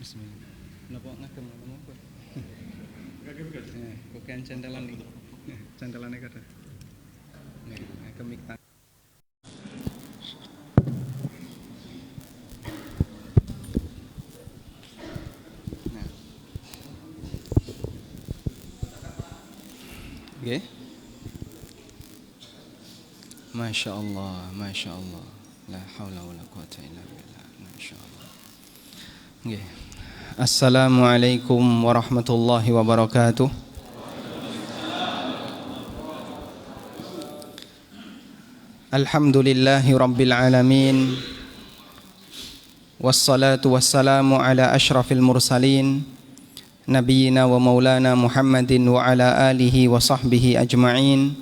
Bismillah. Napa ngagem napa? Ngagem gak? Kok kan centelan iki. Centelane kada. Nih, ngagem mikta. Nggih. Masya Allah, Masya Allah. La haula wa la quwata illa billah. Masya Allah. Nggih. Assalamualaikum warahmatullahi wabarakatuh. Alhamdulillahi rabbil alamin. Wassalatu wassalamu ala asyrafil mursalin Nabiyyina wa maulana Muhammadin wa ala alihi wa sahbihi ajma'in.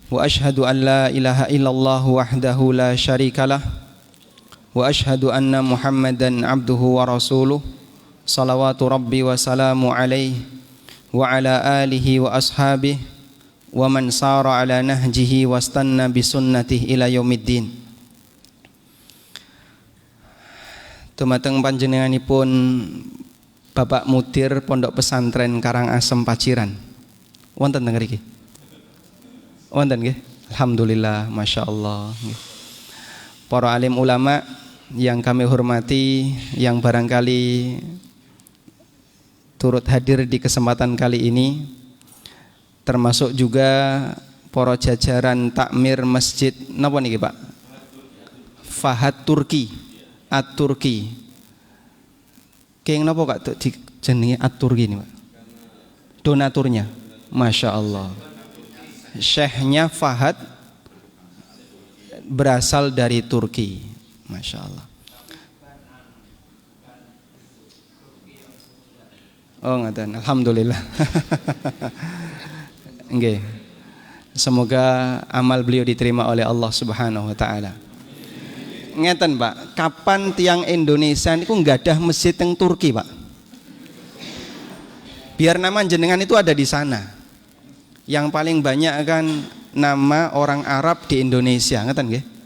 Wa ashhadu an la ilaha illallah wahdahu la syarikalah. Wa ashhadu anna Muhammadan abduhu wa rasuluh. Salawatu rabbi wa salamu alaihi wa ala alihi wa ashabihi wa man sara ala nahjihi wa stanna bisunnatihi ila yaumiddin. Dumateng panjenenganipun Bapak Mudir Pondok Pesantren Karangasem Paciran. Wonten teng mriki? Wonten nggih? Alhamdulillah, Masya Allah. Para alim ulama yang kami hormati, yang barangkali turut hadir di kesempatan kali ini, termasuk juga para jajaran takmir masjid napa niki Pak? Fahad Turki, At-Turki. Keng napa Kak jenenge At-Turki ini Pak? Donaturnya. Masya Allah. Syekhnya Fahad berasal dari Turki. Masya Allah. Oh ngaten, alhamdulillah. Nggih. Semoga amal beliau diterima oleh Allah Subhanahu wa taala. Ngeten Pak, kapan tiang Indonesia niku nggadah masjid teng Turki Pak? Biar nama jenengan itu ada di sana. Yang paling banyak kan nama orang Arab di Indonesia, ngeten nggih?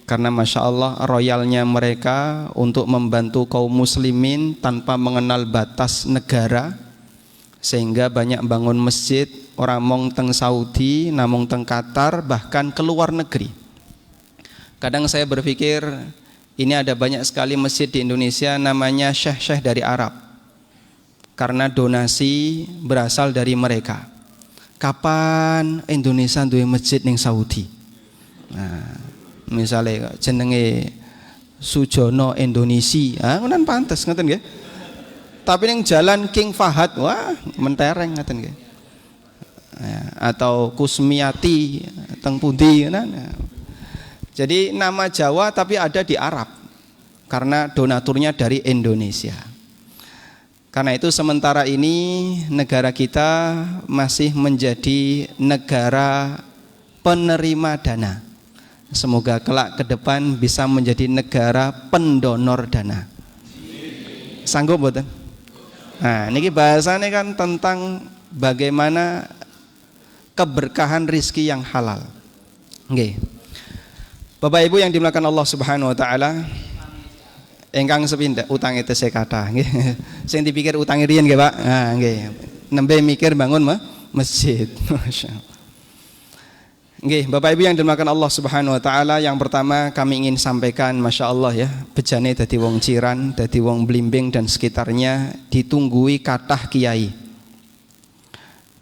Karena Masya Allah royalnya mereka untuk membantu kaum muslimin tanpa mengenal batas negara, sehingga banyak bangun masjid orang mong teng Saudi, namung teng Qatar, bahkan ke luar negeri. Kadang saya berpikir ini ada banyak sekali masjid di Indonesia namanya syekh-syekh dari Arab, karena donasi berasal dari mereka. Kapan Indonesia duwe masjid ning Saudi? Nah, misalnya jenenge Sujono Indonesia, ngoten pantes ngoten nggih. Tapi ning jalan King Fahad, wah mentereng ngoten nggih. Atau Kusmiati teng pundi ngoten. Jadi nama Jawa tapi ada di Arab karena donaturnya dari Indonesia. Karena itu sementara ini negara kita masih menjadi negara penerima dana. Semoga kelak ke depan bisa menjadi negara pendonor dana. Sanggup mboten? Nah, niki bahasanya kan tentang bagaimana keberkahan rizki yang halal. Nggih. Bapak Ibu yang dimuliakan Allah Subhanahu wa taala, engkang sepindah utang itu saya kata nggih. Sing dipikir utang riyen nggih Pak. Nah, nggih. Nembe mikir bangun masjid. Masyaallah. Nggih, Bapak Ibu yang dimuliakan Allah Subhanahu wa taala, yang pertama kami ingin sampaikan Masya Allah ya, bejane dadi wong Ciran, dadi wong Blimbing dan sekitarnya ditunggui kathah kiai.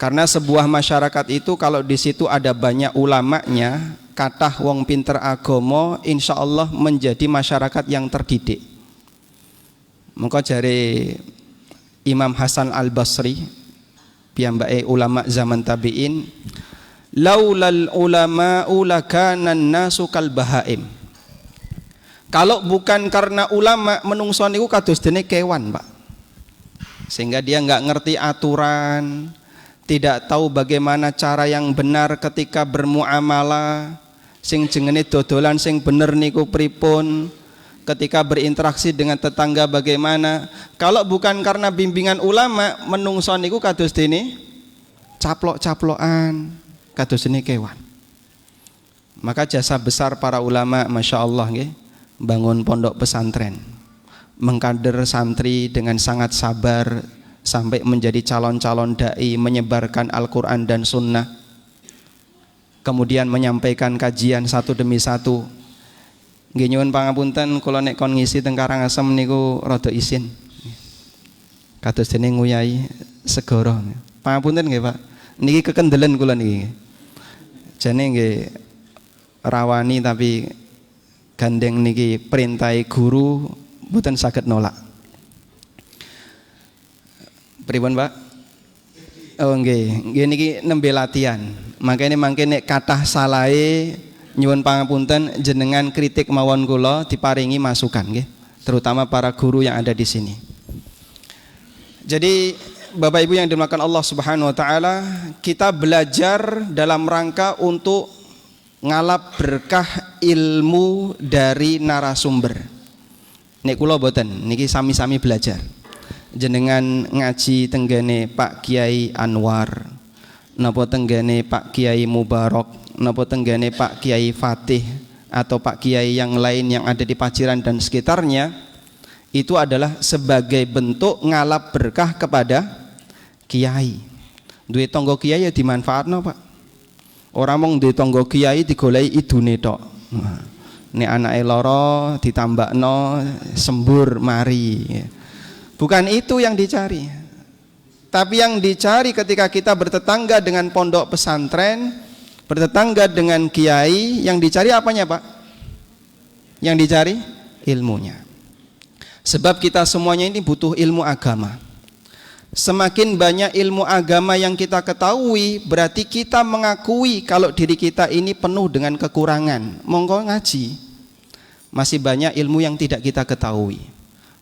Karena sebuah masyarakat itu kalau di situ ada banyak ulamanya, kathah wong pinter agama, insya Allah menjadi masyarakat yang terdidik. Maka jare Imam Hasan Al-Basri, piyambake ulama zaman tabi'in, laulal ulama'u lakana nasu kal bahaim. Kalau bukan karena ulama, menungso niku kados dene kewan, Pak. Sehingga dia enggak ngerti aturan, tidak tahu bagaimana cara yang benar ketika bermuamalah, sing jengene dodolan sing bener niku pripun, ketika berinteraksi dengan tetangga bagaimana. Kalau bukan karena bimbingan ulama, menungso niku kados dene caplok-caplokan, kados dene kewan. Maka jasa besar para ulama Masya Allah nggih, bangun pondok pesantren, mengkader santri dengan sangat sabar sampai menjadi calon-calon dai menyebarkan Al-Quran dan Sunnah, kemudian menyampaikan kajian satu demi satu. Nggih nyuwun pangapunten kula nek kon ngisi teng Karangasem niku rada isin. Kados dene nguyai segara. Pangapunten nggih Pak. Niki kekendelen kula niki. Jane nggih rawani tapi gandeng niki perintahe guru mboten saged nolak. Pripun Pak? Oh nggih, nggih niki nembe latihan. Makanya mangke nek kathah salahe nyuwun pangapunten jenengan kritik mawon kula diparingi masukan nggih, terutama para guru yang ada di sini. Jadi Bapak Ibu yang dimuliakan Allah Subhanahu wa taala, kita belajar dalam rangka untuk ngalap berkah ilmu dari narasumber. Nek kula boten, niki sami-sami belajar. Jenengan ngaji tenggene Pak Kiai Anwar, napa tenggene Pak Kiai Mubarak, napa tenggene Pak Kiai Fatih atau Pak Kiai yang lain yang ada di Paciran dan sekitarnya, itu adalah sebagai bentuk ngalap berkah kepada kiai. Duwe tangga kiai ya dimanfaatno Pak. Ora mung duwe tangga kiai digoleki idune tok. Nek anake lara ditambakno sembur mari. Bukan itu yang dicari. Tapi yang dicari ketika kita bertetangga dengan pondok pesantren, bertetangga dengan kiai, yang dicari apanya Pak? Yang dicari ilmunya. Sebab kita semuanya ini butuh ilmu agama. Semakin banyak ilmu agama yang kita ketahui, berarti kita mengakui kalau diri kita ini penuh dengan kekurangan. Monggo ngaji. Masih banyak ilmu yang tidak kita ketahui.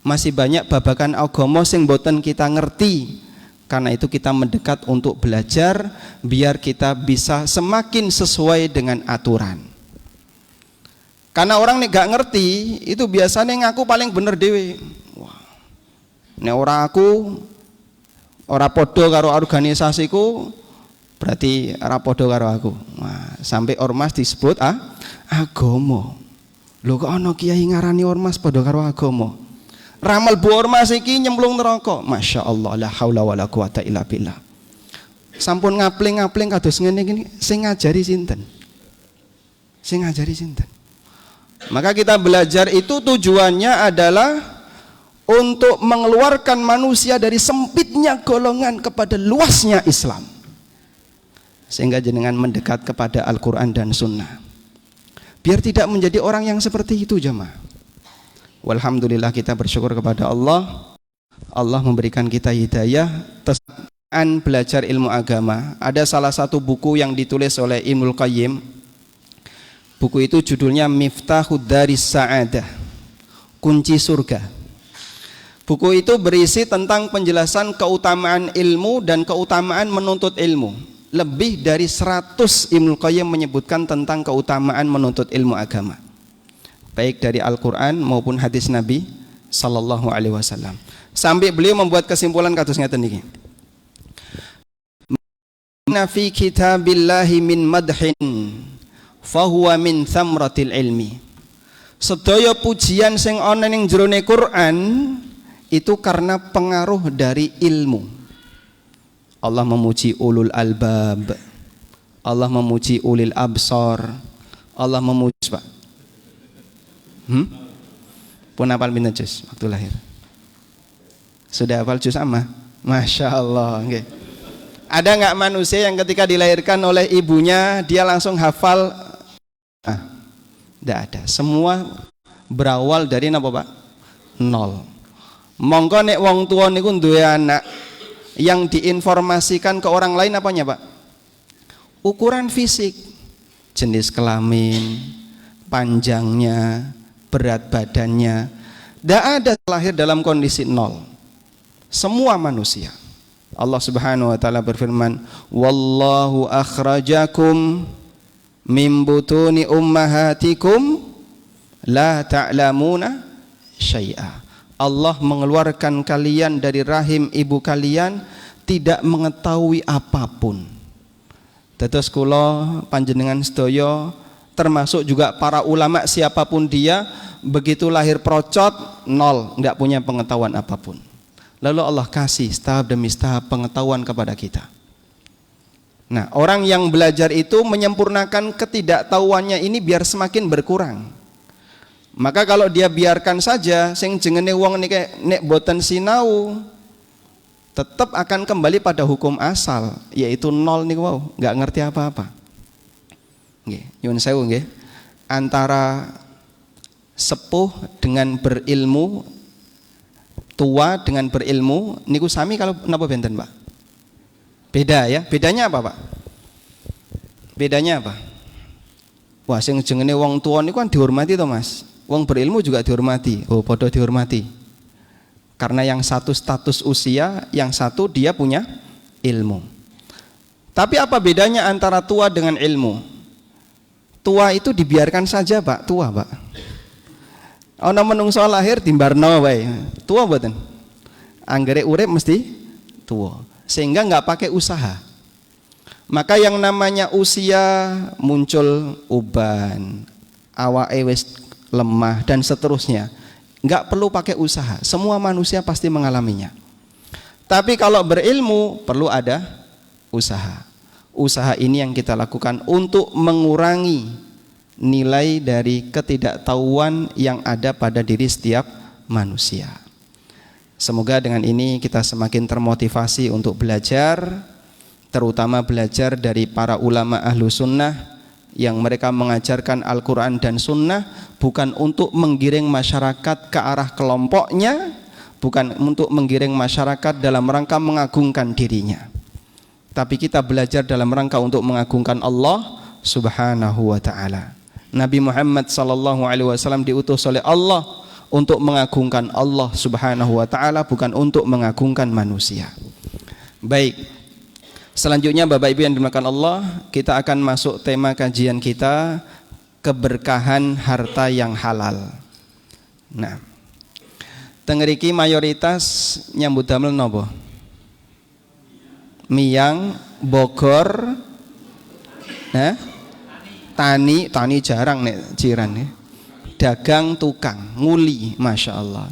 Masih banyak babakan agama sing boten kita ngerti. Karena itu kita mendekat untuk belajar biar kita bisa semakin sesuai dengan aturan. Karena orang nek gak ngerti itu biasanya ngaku paling bener dewe. Wah. Nek ora aku ora podo karo organisasiku berarti ora podo karo aku. Wah, sampai ormas disebut agama. Lho kok ana kiai ngarani ormas podo karo agama? Ramal bu ormas iki nyemplung neraka. Masya Allah, la haula wala quwata illa billah. Sampun ngapling-ngapling kados ngene iki sing ngajari sinten? Sing ngajari sinten? Maka kita belajar itu tujuannya adalah untuk mengeluarkan manusia dari sempitnya golongan kepada luasnya Islam, sehingga jenengan mendekat kepada Al-Quran dan Sunnah, biar tidak menjadi orang yang seperti itu jemaah. Walhamdulillah kita bersyukur kepada Allah. Allah memberikan kita hidayah tesan belajar ilmu agama. Ada salah satu buku yang ditulis oleh Ibnul Qayyim. Buku itu judulnya Miftahud Daris Sa'adah, kunci surga. Buku itu berisi tentang penjelasan keutamaan ilmu dan keutamaan menuntut ilmu. Lebih dari 100 Ibnul Qayyim menyebutkan tentang keutamaan menuntut ilmu agama, baik dari Al-Quran maupun hadis Nabi Sallallahu Alaihi Wasallam. Sampai beliau membuat kesimpulan kados ngeten niki. Inna fi kitabillahi min madhin fahuwa min thamratil ilmi. Sedaya pujian sing ana ning jerone Quran itu karena pengaruh dari ilmu. Allah memuji ulul albab, Allah memuji ulil absar, Allah memuji Pak. Pun hafal pinten juz waktu lahir? Sudah hafal juz amma? Masya Allah. Okay. Ada nggak manusia yang ketika dilahirkan oleh ibunya dia langsung hafal? Tidak ada. Semua berawal dari apa Pak? Nol. Monggo nek wong tua niku duwe anak yang diinformasikan ke orang lain apanya Pak? Ukuran fisik, jenis kelamin, panjangnya, berat badannya. Tidak ada lahir dalam kondisi nol. Semua manusia. Allah Subhanahu wa taala berfirman, "Wallahu akhrajakum min butuni ummahatikum la ta'lamuna syai'a." Allah mengeluarkan kalian dari rahim ibu kalian tidak mengetahui apapun. Dados kula panjenengan sedaya termasuk juga para ulama siapapun dia, begitu lahir procot, nol, nggak punya pengetahuan apapun. Lalu Allah kasih tahap demi tahap pengetahuan kepada kita. Nah, orang yang belajar itu menyempurnakan ketidaktahuannya ini biar semakin berkurang. Maka kalau dia biarkan saja, sing jengene wong nek boten sinau, tetap akan kembali pada hukum asal, yaitu nol nih, wow, nggak ngerti apa-apa. Nggih, nyuwun sewu nggih. Antara sepuh dengan berilmu, tua dengan berilmu, niku sami kalau napa benten, Pak? Beda ya. Bedanya apa, Pak? Bedanya apa? Wah, sing jenenge wong tua niku kan dihormati toh, Mas. Wong berilmu juga dihormati. Oh, padha dihormati. Karena yang satu status usia, yang satu dia punya ilmu. Tapi apa bedanya antara tua dengan ilmu? Tua itu dibiarkan saja, Pak, tua, Pak. Ana menungso lahir timbarno wae. Tua mboten? Anggere urip mesti tua. Sehingga nggak pakai usaha. Maka yang namanya usia muncul uban, awake wis lemah dan seterusnya. Nggak perlu pakai usaha, semua manusia pasti mengalaminya. Tapi kalau berilmu perlu ada usaha. Usaha ini yang kita lakukan untuk mengurangi nilai dari ketidaktahuan yang ada pada diri setiap manusia. Semoga dengan ini kita semakin termotivasi untuk belajar, terutama belajar dari para ulama ahlu sunnah yang mereka mengajarkan Al-Quran dan Sunnah bukan untuk menggiring masyarakat ke arah kelompoknya, bukan untuk menggiring masyarakat dalam rangka mengagungkan dirinya, tapi kita belajar dalam rangka untuk mengagungkan Allah Subhanahu wa ta'ala. Nabi Muhammad SAW diutus oleh Allah untuk mengagungkan Allah Subhanahu wa ta'ala, bukan untuk mengagungkan manusia. Baik, selanjutnya Bapak Ibu yang dimuliakan Allah, kita akan masuk tema kajian kita, keberkahan harta yang halal. Nah, tengeriki mayoritas nyambut damel nopo? Miyang, Bogor, tani jarang nek jiran nih. Dagang, tukang, nguli, masya Allah.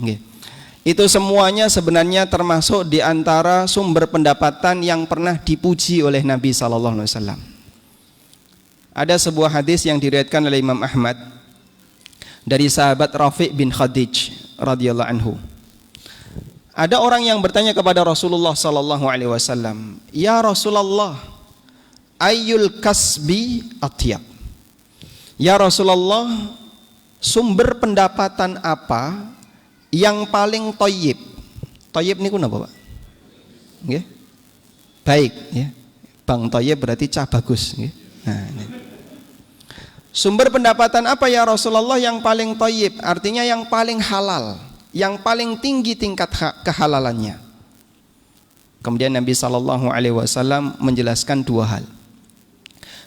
Itu semuanya sebenarnya termasuk di antara sumber pendapatan yang pernah dipuji oleh Nabi Sallallahu Alaihi Wasallam. Ada sebuah hadis yang diriwayatkan oleh Imam Ahmad dari sahabat Rafi' bin Khadij radhiyallahu anhu. Ada orang yang bertanya kepada Rasulullah Sallallahu Alaihi Wasallam, ya Rasulullah, ayyul kasbi atyab? Ya Rasulullah, sumber pendapatan apa yang paling thayyib? Thayyib niku napa, Pak? Nggih. Baik, ya. Bang thayyib berarti cah bagus, nggih. Nah, ini. Sumber pendapatan apa ya Rasulullah yang paling thayyib? Artinya yang paling halal, yang paling tinggi tingkat kehalalannya. Kemudian Nabi sallallahu alaihi wasallam menjelaskan dua hal.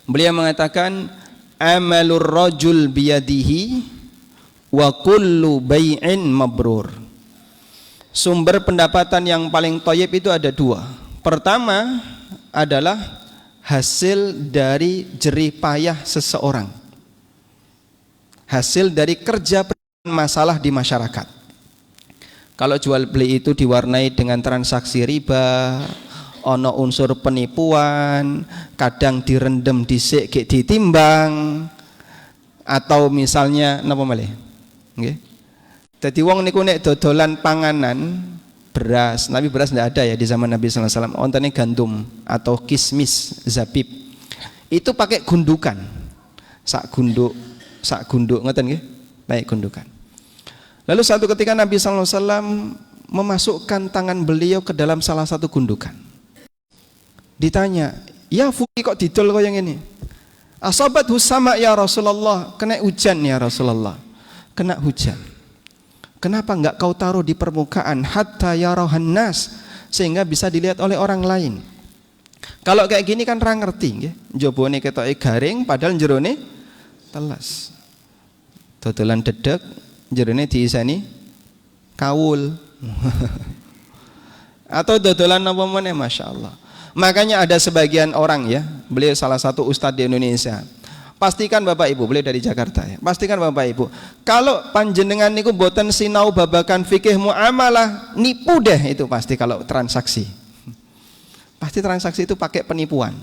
Beliau mengatakan amalur rajul biyadihi wa kullu bai'in mabrur. Sumber pendapatan yang paling thayyib itu ada dua. Pertama adalah hasil dari jerih payah seseorang, hasil dari kerja masalah di masyarakat. Kalau jual beli itu diwarnai dengan transaksi riba, ono unsur penipuan, kadang direndam dhisik gek ditimbang, atau misalnya napa malih? Nggih. Dadi wong niku nek dodolan panganan beras, Nabi beras tidak ada ya di zaman Nabi sallallahu alaihi wasallam. Ontene gandum atau kismis, zabib. Itu pakai gundukan. Sak gunduk ngoten nggih? Baik gundukan. Lalu satu ketika Nabi sallallahu alaihi wasallam memasukkan tangan beliau ke dalam salah satu gundukan. Ditanya, "Ya Fuki kok didol kaya ngene?" Asabat husama ya Rasulullah, kena hujan ya Rasulullah. Kena hujan. Kenapa enggak kau taruh di permukaan hatta yarahan nas, sehingga bisa dilihat oleh orang lain? Kalau kayak gini kan ra ngerti nggih. Njobone ketoke garing padahal jerone telas. Dodolan dedeg, jerone diiseni kawul. Atau dodolan apa meneh masyaallah. Makanya ada sebagian orang ya, beliau salah satu ustadz di Indonesia, Pastikan Bapak Ibu, beliau dari Jakarta ya. Pastikan Bapak Ibu, kalau panjenengan niku boten sinau babakan fikih muamalah, nipu deh itu pasti kalau transaksi. Pasti transaksi itu pakai penipuan.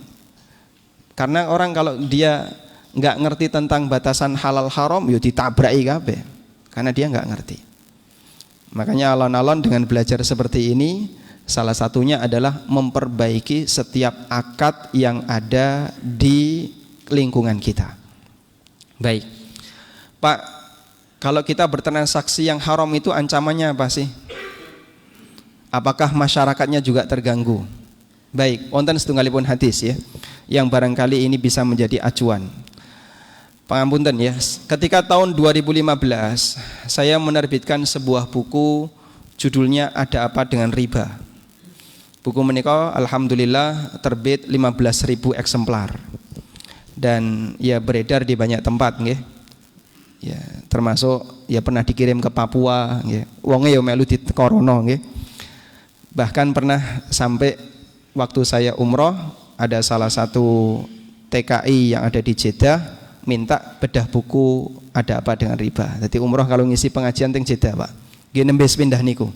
Karena orang kalau dia nggak ngerti tentang batasan halal haram, yo ditabraki kabeh. Karena dia nggak ngerti. Makanya alon-alon dengan belajar seperti ini, salah satunya adalah memperbaiki setiap akad yang ada di lingkungan kita. Baik, Pak, kalau kita bertransaksi yang haram itu ancamannya apa sih? Apakah masyarakatnya juga terganggu? Baik, wonten setunggalipun hadis ya, yang barangkali ini bisa menjadi acuan. Pangapunten ya, ketika tahun 2015 saya menerbitkan sebuah buku judulnya Ada Apa Dengan Riba. Buku menika alhamdulillah terbit 15.000 eksemplar. Dan ya beredar di banyak tempat nggih. Ya, termasuk ya pernah dikirim ke Papua nggih. Wonge ya melu ditokrono nggih. Bahkan pernah sampai waktu saya umroh ada salah satu TKI yang ada di Jeddah minta bedah buku Ada Apa Dengan Riba. Jadi umroh kalau ngisi pengajian teng Jeddah, Pak. Nggih nembe pindah niku.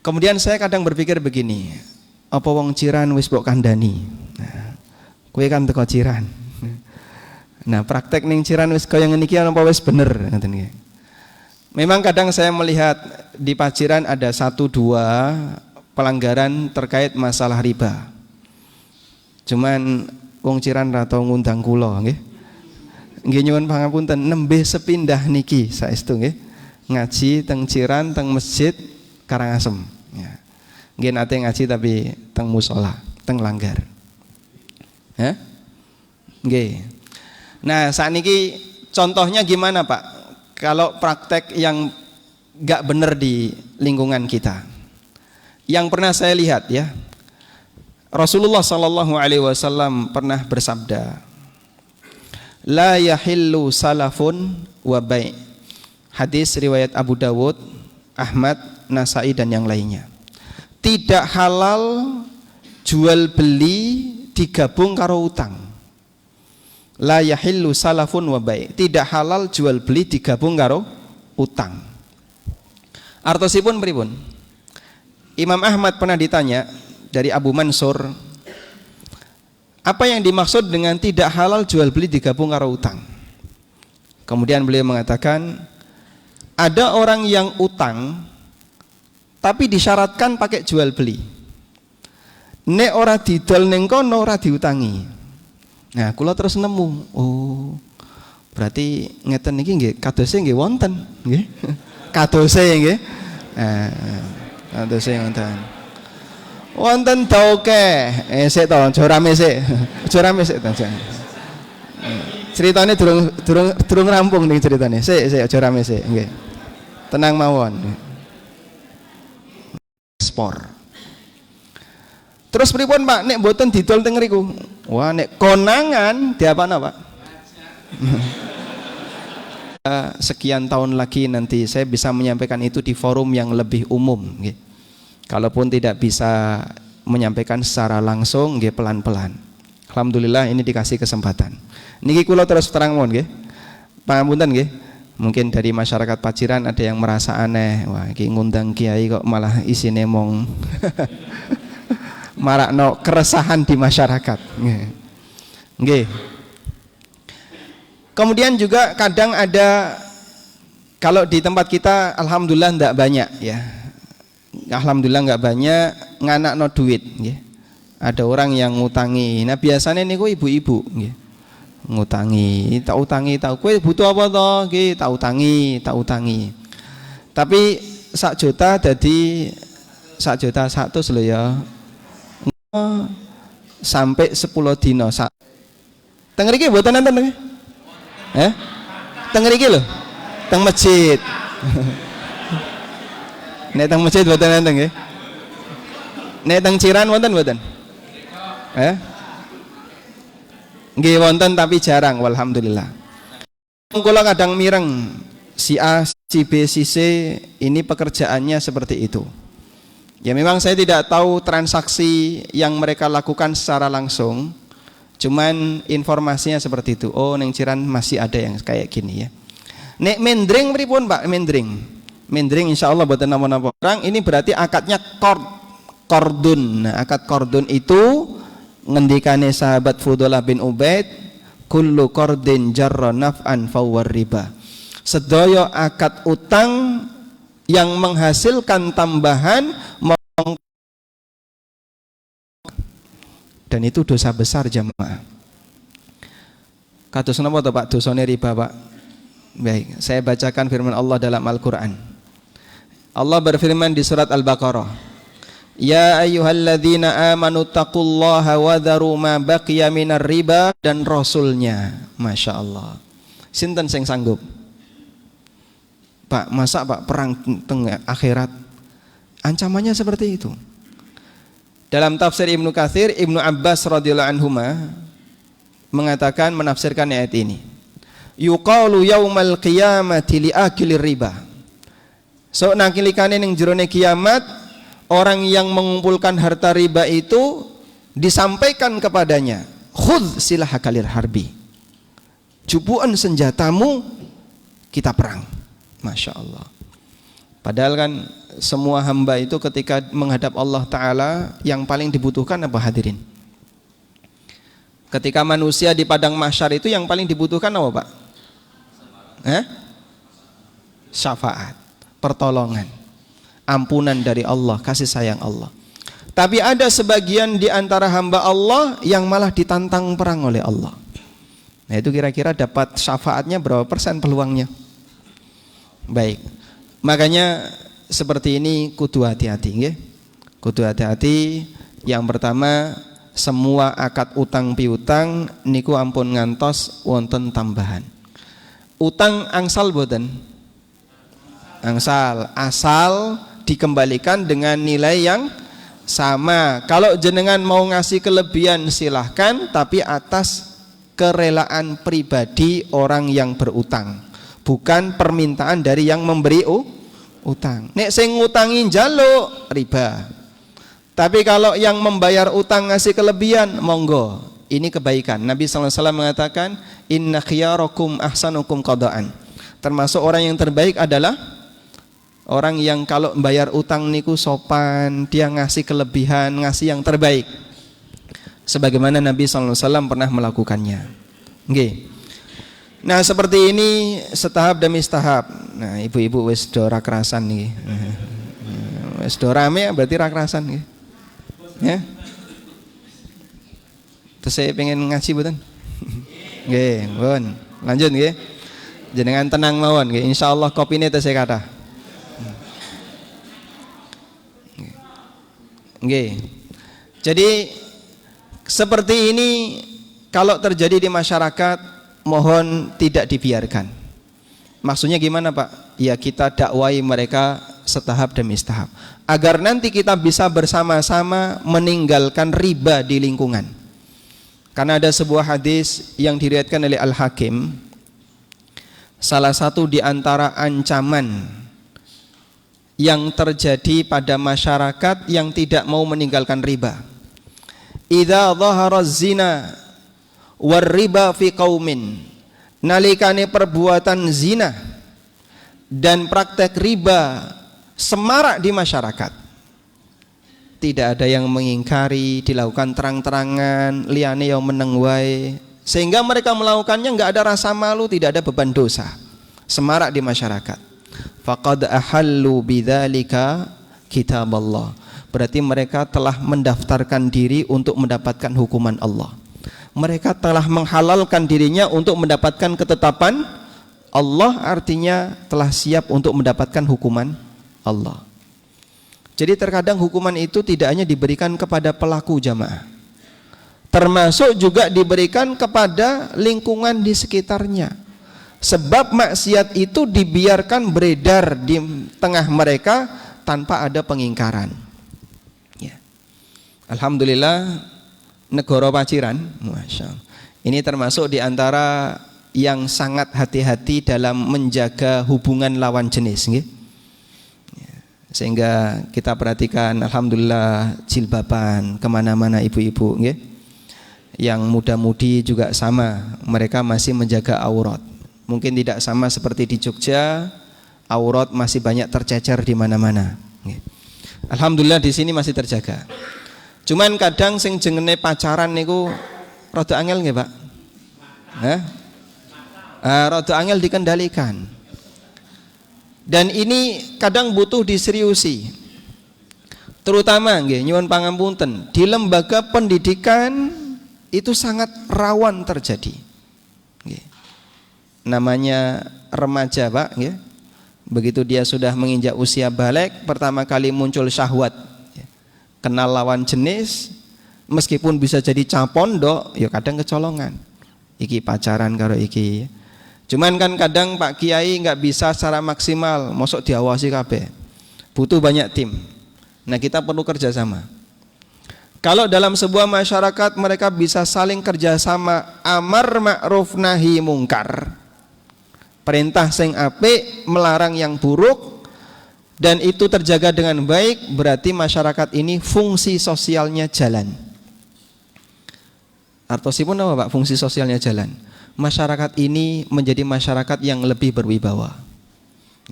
Kemudian saya kadang berpikir begini, apa wong ciran wis mbok kandhani. Nah, kowe kan teko ciran. Nah, praktek ning ciran wis kaya ngene iki apa wis bener ngoten nggih. Memang kadang saya melihat di Paciran ada 1-2 pelanggaran terkait masalah riba. Cuman wong ciran ra tau ngundang kula nggih. Nggih nyuwun pangapunten nembe sepindah niki saestu nggih. Ngaji teng ciran teng masjid Karangasem. Ya. Nggih nate ngaji tapi teng musola, teng langgar. Ya? Nggih. Nah, sakniki contohnya gimana, Pak? Kalau praktek yang enggak benar di lingkungan kita. Yang pernah saya lihat ya. Rasulullah sallallahu alaihi wasallam pernah bersabda, "La yahillu salafun wa bai'." Hadis riwayat Abu Dawud, Ahmad, Nasai dan yang lainnya. Tidak halal jual beli digabung karo utang. La yahillu salafun wa bai'. Tidak halal jual beli digabung karo utang. Artosipun pripun? Imam Ahmad pernah ditanya dari Abu Mansur, apa yang dimaksud dengan tidak halal jual beli digabung karo utang? Kemudian beliau mengatakan, ada orang yang utang tapi disyaratkan pakai jual beli. Nek ora didol ning kono ora diutangi. Nah, kula terus nemu, oh, berarti ngeten iki nggih kadose nggih wonten, nggih. Kadose nggih. Kadose wonten. Wonten dauke. Sik to, aja rame sik. Aja rame sik to. Ceritane durung rampung ning ceritane. Sik aja rame sik, nggih. Tenang mawon. Spor. Terus pripun Pak, nek mboten didol teng mriku? Wah, nek konangan diapana Pak? Sekian tahun lagi nanti saya bisa menyampaikan itu di forum yang lebih umum nggih. Kalaupun tidak bisa menyampaikan secara langsung nggih pelan-pelan. Alhamdulillah ini dikasih kesempatan. Niki kula terus terang mawon nggih. Pangapunten nggih. Mungkin dari masyarakat Paciran ada yang merasa aneh, wah iki ngundang kiai kok malah isine mong marakno keresahan di masyarakat. Nggih. Kemudian juga kadang ada, kalau di tempat kita alhamdulillah ndak banyak ya. Alhamdulillah nggak banyak nganakno duit nggih. Ada orang yang ngutangi. Nah, biasanya niku ibu-ibu nggih. Ngutangi, tak utangi, tak kowe butuh apa to? Nggih, tak utangi. Tapi 1 juta dadi 1 juta 100 lho ya. Sampai 10 dina sak. Teng mriki mboten nonton nggih? Teng mriki lho. Teng masjid. Nek teng masjid mboten nonton nggih? Nek teng Ciran wonten mboten? Nggih wonten tapi jarang walhamdulillah. Kula kadang mireng si A, si B, si C ini pekerjaannya seperti itu. Ya memang saya tidak tahu transaksi yang mereka lakukan secara langsung. Cuman informasinya seperti itu. Oh, neng Ciran masih ada yang kayak gini ya. Nek mendring pripun Pak? Mendring insyaallah boten napa-napa. Orang ini berarti akadnya kordun. Nah, akad kordun itu ngendikane sahabat Fudalah bin Ubaid, kullu qardin jarra naf'an fawwar riba. Sedaya akad utang yang menghasilkan tambahan dan itu dosa besar jamaah. Kados napa to Pak dosane riba Pak? Baik, saya bacakan firman Allah dalam Al-Qur'an. Allah berfirman di surat Al-Baqarah, ya ayyuhalladzina amanu taqullaha wa dharu ma baqiya minar riba, dan rasulnya. Masya Allah. Sinten sing sanggup? Pak, masa Pak perang tengah akhirat ancamannya seperti itu? Dalam tafsir Ibnu Katsir, Ibnu Abbas radhiyallahu anhuma mengatakan, menafsirkan ayat ini, yuqalu yaumal qiyamati li akilir riba. So nakilikane ning jerone kiamat, orang yang mengumpulkan harta riba itu disampaikan kepadanya, khudz silahaka lil harbi, jupuan senjatamu, kita perang. Masya Allah. Padahal kan semua hamba itu ketika menghadap Allah Ta'ala yang paling dibutuhkan apa hadirin? Ketika manusia di padang mahsyar itu yang paling dibutuhkan apa Pak? Syafaat, pertolongan, ampunan dari Allah, kasih sayang Allah. Tapi ada sebagian di antara hamba Allah yang malah ditantang perang oleh Allah. Nah itu kira-kira dapat syafaatnya berapa persen peluangnya? Baik, makanya seperti ini kudu hati-hati nggih. Kudu hati-hati. Yang pertama, semua akad utang piutang niku ampun ngantos wonten tambahan. Utang angsal boten? Angsal, asal dikembalikan dengan nilai yang sama. Kalau jenengan mau ngasih kelebihan silahkan, tapi atas kerelaan pribadi orang yang berutang, bukan permintaan dari yang memberi utang. Nek sing ngutangi njaluk riba. Tapi kalau yang membayar utang ngasih kelebihan, monggo. Ini kebaikan. Nabi sallallahu alaihi wasallam mengatakan, inna khiyarakum ahsanukum qadaan. Termasuk orang yang terbaik adalah orang yang kalau membayar utang niku sopan, dia ngasih kelebihan, ngasih yang terbaik. Sebagaimana Nabi sallallahu alaihi wasallam pernah melakukannya. Nggih. Nah seperti ini setahap demi setahap. Nah ibu-ibu wis do ra kerasan nih, wis do rame berarti ra kerasan nih, ya. Terus saya pengen ngaji bukan? Nggih, pun lanjut nggih. Jenengan tenang mawon nggih. Insyaallah kopine teh saya kata. Nggih. Jadi seperti ini kalau terjadi di masyarakat, mohon tidak dibiarkan. Maksudnya gimana Pak? Ya kita dakwai mereka setahap demi setahap, agar nanti kita bisa bersama-sama meninggalkan riba di lingkungan. Karena ada sebuah hadis yang diriwayatkan oleh Al-Hakim, salah satu di antara ancaman yang terjadi pada masyarakat yang tidak mau meninggalkan riba, idza dhahara zina war riba fi qaumin, nalikane perbuatan zina dan praktek riba semarak di masyarakat, tidak ada yang mengingkari, dilakukan terang-terangan, liyane yang meneng wae, sehingga mereka melakukannya enggak ada rasa malu, tidak ada beban dosa, semarak di masyarakat. Faqad ahallu bidzalika kitaballah, berarti mereka telah mendaftarkan diri untuk mendapatkan hukuman Allah. Mereka telah menghalalkan dirinya untuk mendapatkan ketetapan Allah, artinya telah siap untuk mendapatkan hukuman Allah. Jadi terkadang hukuman itu tidak hanya diberikan kepada pelaku jamaah, termasuk juga diberikan kepada lingkungan di sekitarnya. Sebab maksiat itu dibiarkan beredar di tengah mereka tanpa ada pengingkaran. Ya. Alhamdulillah negara Paciran, Masya Allah, ini termasuk di antara yang sangat hati-hati dalam menjaga hubungan lawan jenis, nggih. Sehingga kita perhatikan, alhamdulillah jilbaban kemana-mana ibu-ibu, nggih. Yang muda-mudi juga sama, mereka masih menjaga aurat. Mungkin tidak sama seperti di Jogja, aurat masih banyak tercecer di mana-mana. Alhamdulillah di sini masih terjaga. Cuman kadang sing jengene pacaran niku rada angel nggih, Pak? Rada angel dikendalikan. Dan ini kadang butuh diseriusi. Terutama nggih nyuwun pangapunten, di lembaga pendidikan itu sangat rawan terjadi. Nggih. Namanya remaja, Pak, nggih. Begitu dia sudah menginjak usia balik, pertama kali muncul syahwat. Kenal lawan jenis, meskipun bisa jadi capondok, ya kadang kecolongan. Iki pacaran karo iki. Cuman kan kadang Pak Kiai nggak bisa secara maksimal, mosok diawasi kabeh. Butuh banyak tim. Nah, kita perlu kerjasama. Kalau dalam sebuah masyarakat mereka bisa saling kerjasama, amar ma'ruf nahi mungkar, perintah sing apik, melarang yang buruk, dan itu terjaga dengan baik, berarti masyarakat ini fungsi sosialnya jalan. Artosipun apa, Pak? Fungsi sosialnya jalan. Masyarakat ini menjadi masyarakat yang lebih berwibawa.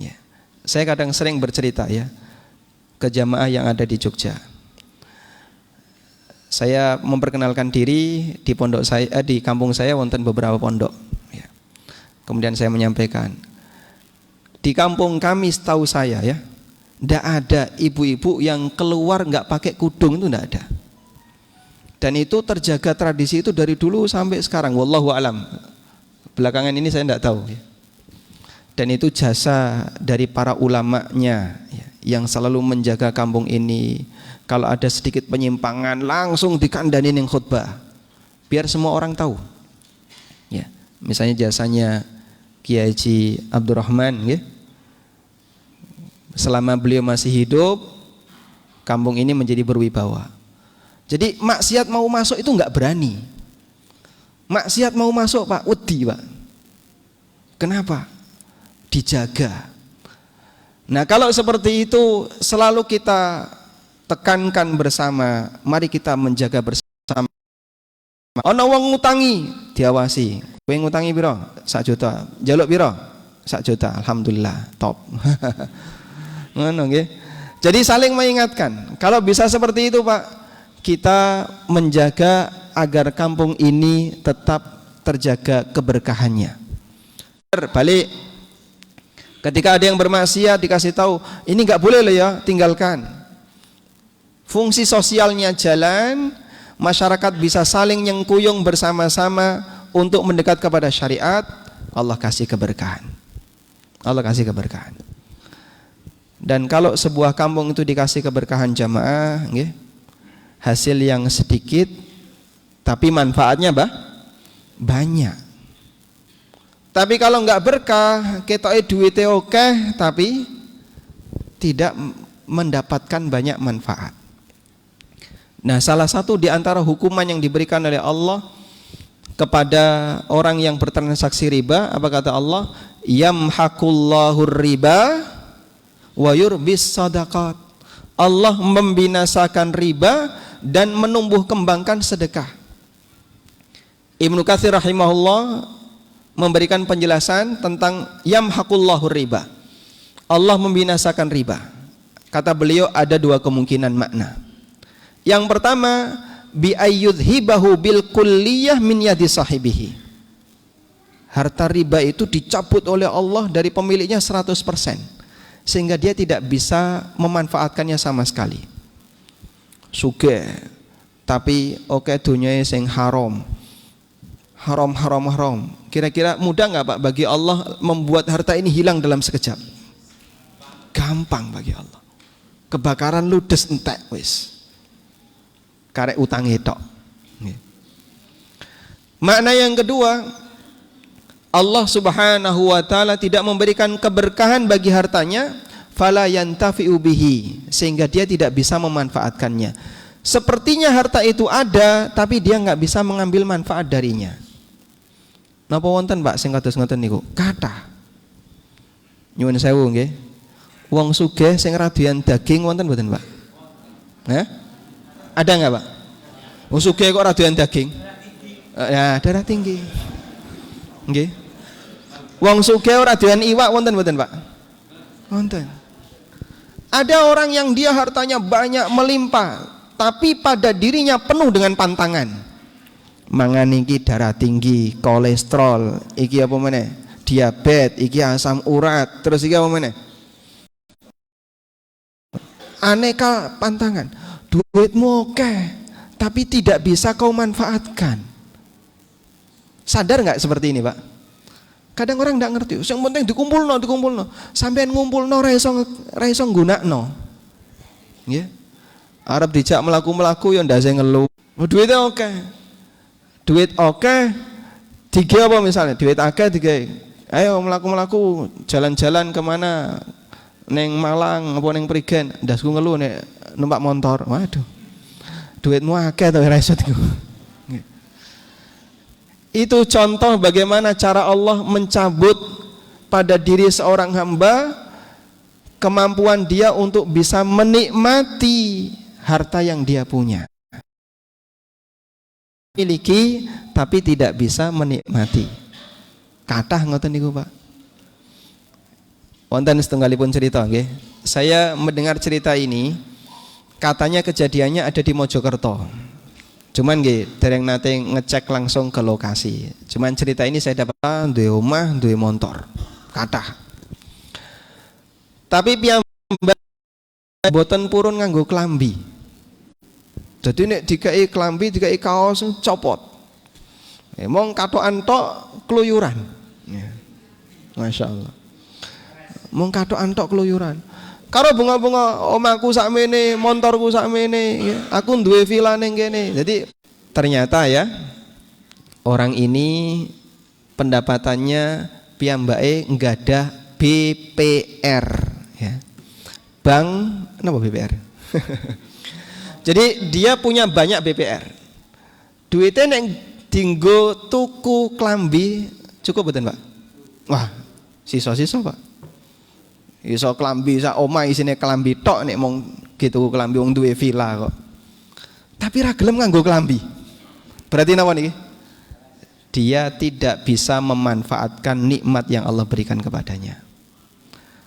Ya. Saya kadang sering bercerita ya ke jamaah yang ada di Jogja. Saya memperkenalkan diri di pondok saya, di kampung saya wonten beberapa pondok. Ya. Kemudian saya menyampaikan, di kampung kami setahu saya ya, tidak ada ibu-ibu yang keluar nggak pakai kudung, itu tidak ada. Dan itu terjaga tradisi itu dari dulu sampai sekarang. Wallahu alam. Belakangan ini saya tidak tahu. Ya. Dan itu jasa dari para ulamanya ya, yang selalu menjaga kampung ini. Kalau ada sedikit penyimpangan langsung dikandani ning khutbah, biar semua orang tahu. Ya, misalnya jasanya Kiai Haji Abdurrahman, ya. Selama beliau masih hidup, kampung ini menjadi berwibawa. Jadi maksiat mau masuk itu nggak berani. Maksiat mau masuk, Pak, wedi, Pak. Kenapa? Dijaga. Nah, kalau seperti itu selalu kita tekankan bersama, mari kita menjaga bersama. Ana wong ngutangi, diawasi. Kowe ngutangi piro? 1 juta. Njaluk piro? 1 juta. Alhamdulillah, top. Ngono nggih. Jadi saling mengingatkan. Kalau bisa seperti itu, Pak, kita menjaga agar kampung ini tetap terjaga keberkahannya. Balik, ketika ada yang bermaksiat dikasih tahu, ini nggak boleh loh ya, tinggalkan. Fungsi sosialnya jalan, masyarakat bisa saling nyengkuyung bersama-sama untuk mendekat kepada syariat. Allah kasih keberkahan. Allah kasih keberkahan. Dan kalau sebuah kampung itu dikasih keberkahan jamaah, nggih, hasil yang sedikit tapi manfaatnya banyak. Tapi kalau nggak berkah, ketoke duwite akeh tapi tidak mendapatkan banyak manfaat. Nah, salah satu di antara hukuman yang diberikan oleh Allah kepada orang yang bertransaksi riba, apa kata Allah? Yamhaqullahu riba wa yurbis sadaqat. Allah membinasakan riba dan menumbuh kembangkan sedekah. Ibnu Katsir rahimahullah memberikan penjelasan tentang yamhaqullahu riba. Allah membinasakan riba. Kata beliau ada 2 kemungkinan makna. Yang pertama, bi ayyudhibahu bil kulliyah min yadi sahibihi. Harta riba itu dicabut oleh Allah dari pemiliknya 100%, sehingga dia tidak bisa memanfaatkannya sama sekali. Sugih tapi oke dunyae sing haram. Haram. Kira-kira mudah nggak, Pak, bagi Allah membuat harta ini hilang dalam sekejap? Gampang bagi Allah. Kebakaran ludes entek wis. Karek utang tok. Makna yang kedua, Allah Subhanahu wa taala tidak memberikan keberkahan bagi hartanya, fala yantafi'u bihi, sehingga dia tidak bisa memanfaatkannya. Sepertinya harta itu ada tapi dia nggak bisa mengambil manfaat darinya. Napa wonten, Pak, sing kados ngoten niku? Kathah. Nyuwun sewu nggih. Wong sugih sing radoyan daging wonten mboten, Pak? Ada enggak, Pak? Wong sugih kok radoyan daging? Ya, darah tinggi. Nggih. Wong sugih ora doyan iwak wonten mboten, Pak? Wonten. Ada orang yang dia hartanya banyak melimpah, tapi pada dirinya penuh dengan pantangan. Mangan iki darah tinggi, kolesterol, iki apa meneh? Diabetes, iki asam urat, terus iki apa meneh? Aneka pantangan. Duitmu oke, tapi tidak bisa kau manfaatkan. Sadar nggak seperti ini, Pak? Kadang orang nggak ngerti. Yang penting dikumpulno. Sampean ngumpulno ra iso nggunakno. Nggih. Arep dijak melaku-melaku ya ndase ngeluh. Duitnya oke. Duit oke. Tiga apa misalnya? Duit akeh tiga. Ayo melaku-melaku jalan-jalan kemana? Neng Malang apa neng Prigen? Ndasku ngeluh nek numpak motor. Waduh. Duitmu akeh to ora iso diku. Itu contoh bagaimana cara Allah mencabut pada diri seorang hamba kemampuan dia untuk bisa menikmati harta yang dia punya. Miliki tapi tidak bisa menikmati. Kathah ngoten niku, Pak. Wonten setunggalipun cerita nggih. Saya mendengar cerita ini, katanya kejadiannya ada di Mojokerto. Cuman nggih dereng nate ngecek langsung ke lokasi. Cuman cerita ini saya dapat duwe omah, duwe motor. Kathah. Tapi piyambak boten purun nganggo klambi. Jadi nek dikai klambi, dikai kaos copot. Emang katokan tok keluyuran. Ya. Masya Allah. Mong katokan tok keluyuran. Karo bunga-bunga omaku sakmene, montorku sakmene, aku duwe villa ning kene. Jadi ternyata ya orang ini pendapatannya piyambake nggadah BPR ya. Bank napa BPR? Jadi dia punya banyak BPR. Duitnya nek dinggo tuku klambi cukup betul, Pak? Wah, sisa-sisa, Pak. Iso klambi sak omah isine klambi tok nek mung gitu klambi wong duwe villa kok. Tapi ra gelem nganggo klambi. Berarti napa niki? Dia tidak bisa memanfaatkan nikmat yang Allah berikan kepadanya.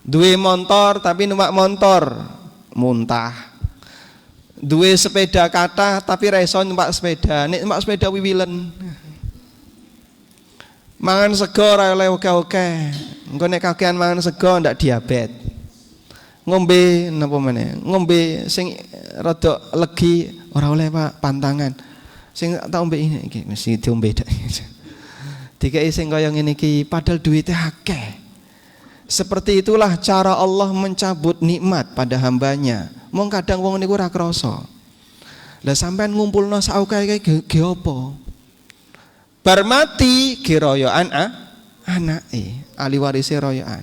Duwe motor tapi numpak motor muntah. Duwe sepeda kathah tapi ra iso numpak sepeda. Nek numpak sepeda wiwilen. Mangan sego ora oleh oke-oke. Engko nek kakean mangan sego ndak diabetes. Ngombe napa meneh? Ngombe sing rada legi ora oleh, Pak, pantangan. Sing tak ombe iki mesti diombe dak. Dikai sing kaya ngene iki padahal duwite akeh. Seperti itulah cara Allah mencabut nikmat pada hambanya. Mong kadang wong niku ora krasa. Lah sampean ngumpulno sak akeh ge apa? Bar mati geroyokan anake, ahli warise royokan.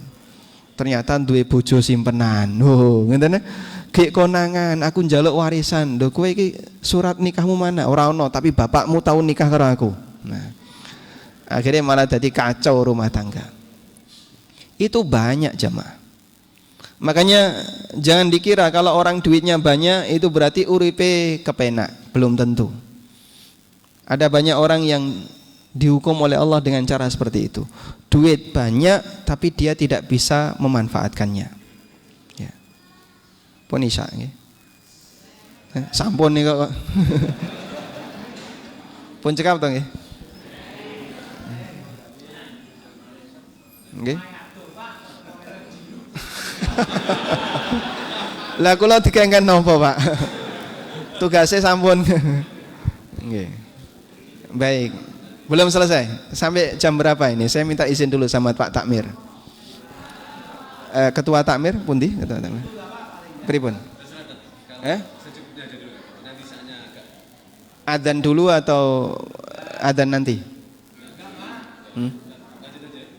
Ternyata duwe bojo simpenan. Oh, ngene gek konangan, aku njaluk warisan. Lho kowe iki surat nikahmu mana? Ora ono, tapi bapakmu tahu nikah karo aku. Nah. Akhirnya malah jadi kacau rumah tangga. Itu banyak jemaah. Makanya jangan dikira kalau orang duitnya banyak itu berarti uripe kepenak, belum tentu. Ada banyak orang yang dihukum oleh Allah dengan cara seperti itu. Duit banyak tapi dia tidak bisa memanfaatkannya. Ya. Pun isya nggih. Sampun nih kok. Pun cekap to nggih. Nggih. Lah kula dikengken napa, Pak? Tugasnya sampun. Nggih. Baik. Belum selesai. Sampai jam berapa ini? Saya minta izin dulu sama Pak Takmir. Ketua Takmir pundi? Ketua Takmir. Pripun? Adzan dulu atau adzan nanti?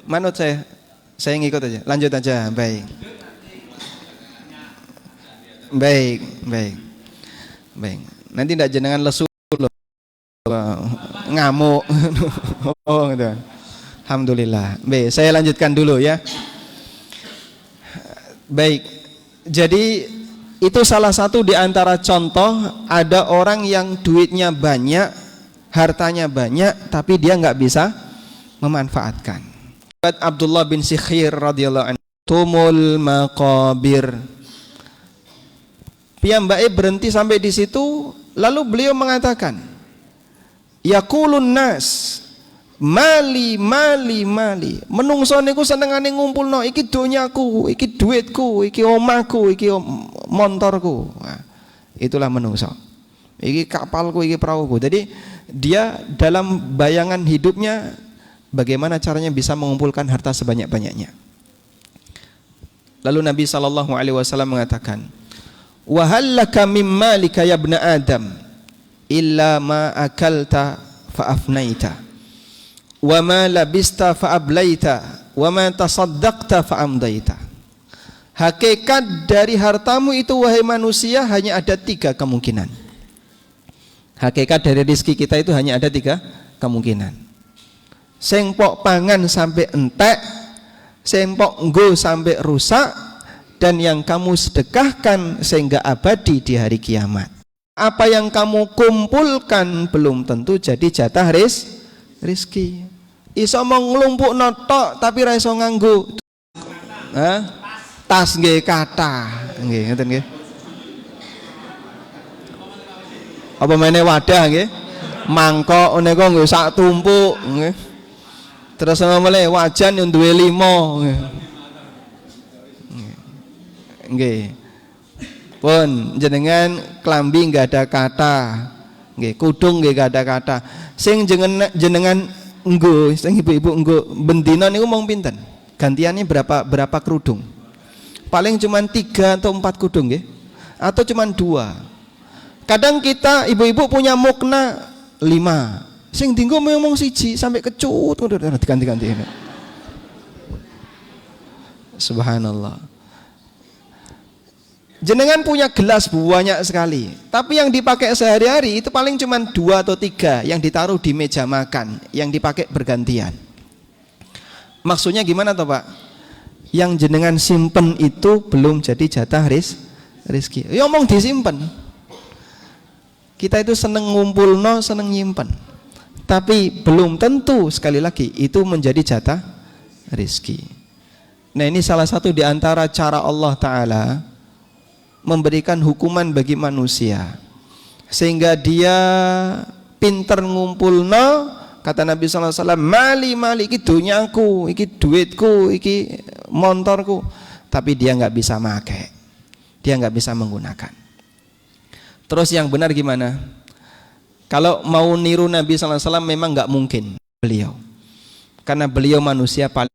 Manut saya ngikut aja. Lanjut aja. Baik. Baik. Nanti ndak jenengan lesu loh. Ngamuk. Oh gitu. Alhamdulillah. Baik, saya lanjutkan dulu ya. Baik. Jadi itu salah satu di antara contoh ada orang yang duitnya banyak, hartanya banyak tapi dia nggak bisa memanfaatkan. Abdullah bin Sikhir radhiyallahu anhu, tumul maqabir. Piyambake berhenti sampai di situ, lalu beliau mengatakan, yaqulun nas mali mali mali. Menungso niku senengane ngumpulno iki donyaku, iki duitku, iki omahku, iki montorku. Nah, itulah menungso. Iki kapalku, iki perahuku. Jadi dia dalam bayangan hidupnya bagaimana caranya bisa mengumpulkan harta sebanyak-banyaknya. Lalu Nabi SAW mengatakan, wa hal laka mim malika ya ibna Adam illa ma akalta fa afnaita wa ma labista fa ablaita wa ma tasaddaqta fa amdaita. Hakikat dari hartamu itu wahai manusia hanya ada 3 kemungkinan. Hakikat dari rezeki kita itu hanya ada 3 kemungkinan. Sing pok pangan sampai entek, sing pok nggo sampai rusak, dan yang kamu sedekahkan sehingga abadi di hari kiamat. Apa yang kamu kumpulkan belum tentu jadi jatah rezeki. Iso mau nglumpukno tok tapi ra iso nganggo. Tas nggih kathah. Nggih, ngoten nggih. Apa meneh wadah nggih? Mangkok menika nggih sak tumpuk nggih. Terus ngomele wajan yang duwe 5 nggih. Nggih. Pun jenengan klambi enggak ada kata. Nggih, kudung nggih enggak ada kata. Sing jenengan nggo, sing ibu-ibu nggo bendina niku mung pinten? Gantiannya berapa kerudung? Paling cuma 3 atau 4 kudung nggih. Atau cuma 2. Kadang kita ibu-ibu punya mukna 5. Sing dinggo mung siji sampai kecut diganti-ganti. Subhanallah. Jenengan punya gelas banyak sekali, tapi yang dipakai sehari-hari itu paling cuma 2 atau 3 yang ditaruh di meja makan, yang dipakai bergantian. Maksudnya gimana toh Pak? Yang jenengan simpen itu belum jadi jatah rezeki. Ya omong disimpen. Kita itu seneng ngumpulno, seneng nyimpen. Tapi belum tentu sekali lagi itu menjadi jatah rezeki. Nah, ini salah satu di antara cara Allah Ta'ala memberikan hukuman bagi manusia sehingga dia pinter ngumpulno. Kata Nabi SAW, mali iki dunyaku, iki duitku, iki montorku, tapi dia nggak bisa pakai, dia nggak bisa menggunakan. Terus yang benar gimana? Kalau mau niru Nabi SAW memang nggak mungkin beliau, karena beliau manusia paling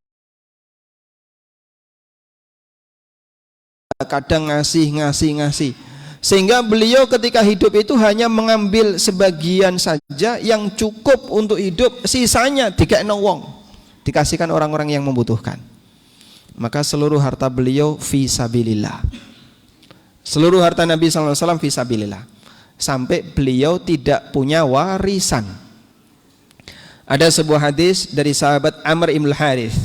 kadang ngasih, sehingga beliau ketika hidup itu hanya mengambil sebagian saja yang cukup untuk hidup, sisanya dikekno wong, dikasihkan orang-orang yang membutuhkan. Maka seluruh harta beliau fi sabilillah. Seluruh harta Nabi SAW fi sabilillah, sampai beliau tidak punya warisan. Ada sebuah hadis dari sahabat Amr ibn Harith,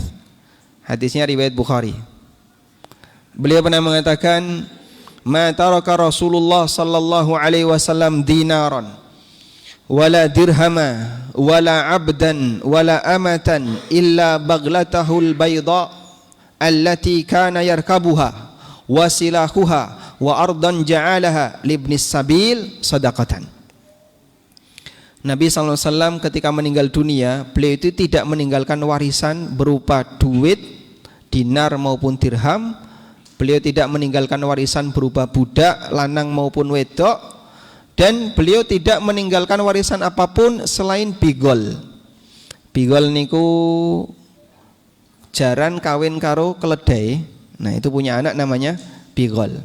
hadisnya riwayat Bukhari. Beliau pernah mengatakan, ma taraka Rasulullah sallallahu alaihi wasallam dinaran wala dirhama wala abdan wala amatan illa baglatahul bayda allati kana yarkabuha wa silahuha wa ardan ja'alaha libnis sabil sadaqatan. Nabi SAW ketika meninggal dunia, beliau itu tidak meninggalkan warisan berupa duit, dinar maupun dirham. Beliau tidak meninggalkan warisan berupa budak, lanang maupun wedok. Dan beliau tidak meninggalkan warisan apapun selain bigol. Bigol niku jaran kawin karo keledai. Nah, itu punya anak namanya bigol.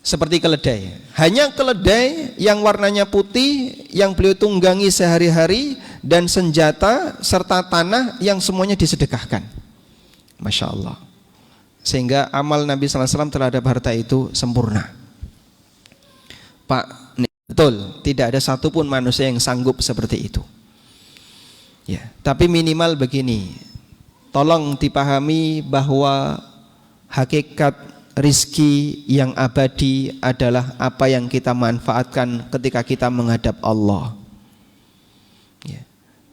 Seperti keledai, hanya keledai yang warnanya putih yang beliau tunggangi sehari-hari, dan senjata serta tanah yang semuanya disedekahkan. Masya Allah. Sehingga amal Nabi SAW terhadap harta itu sempurna. Pak, betul, tidak ada satupun manusia yang sanggup seperti itu. Ya, tapi minimal begini, tolong dipahami bahwa hakikat rizki yang abadi adalah apa yang kita manfaatkan ketika kita menghadap Allah.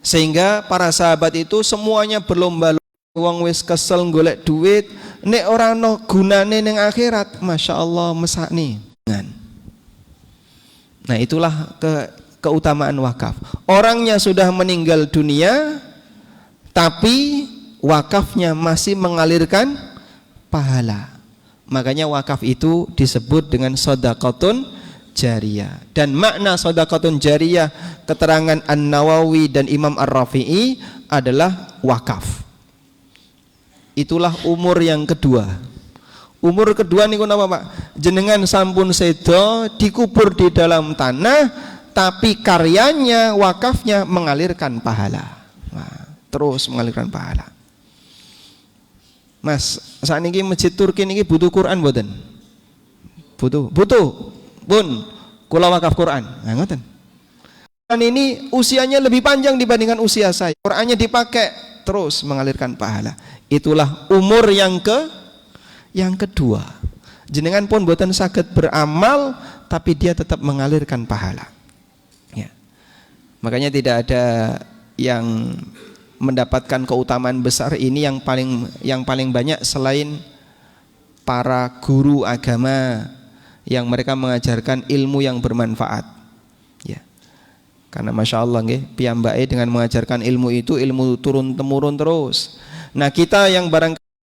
Sehingga para sahabat itu semuanya berlomba-lomba, wong wis kesel golek duit, nek ora ono gunane ning akhirat, Masya Allah mesakne. Nah, itulah keutamaan wakaf. Orangnya sudah meninggal dunia, tapi wakafnya masih mengalirkan pahala. Makanya wakaf itu disebut dengan shadaqatun jariyah. Dan makna shadaqatun jariyah, keterangan An-Nawawi dan Imam Ar-Rafi'i adalah wakaf. Itulah umur yang kedua. Umur kedua niku napa Pak? Jenengan sampun sedo dikubur di dalam tanah, tapi karyanya, wakafnya mengalirkan pahala. Nah, terus mengalirkan pahala. Mas, saat ini masjid Turki ini butuh Quran mboten? Butuh. Bun, kula wakaf Quran. Nah, ngoten. Quran ini usianya lebih panjang dibandingkan usia saya. Qurannya dipakai terus mengalirkan pahala. Itulah umur yang kedua. Jenengan pun mboten saged beramal, tapi dia tetap mengalirkan pahala. Ya. Makanya tidak ada yang mendapatkan keutamaan besar ini yang paling banyak selain para guru agama yang mereka mengajarkan ilmu yang bermanfaat. Ya. Karena Masya Allah nggih, piyambake dengan mengajarkan ilmu itu ilmu turun temurun terus. Nah, kita yang barang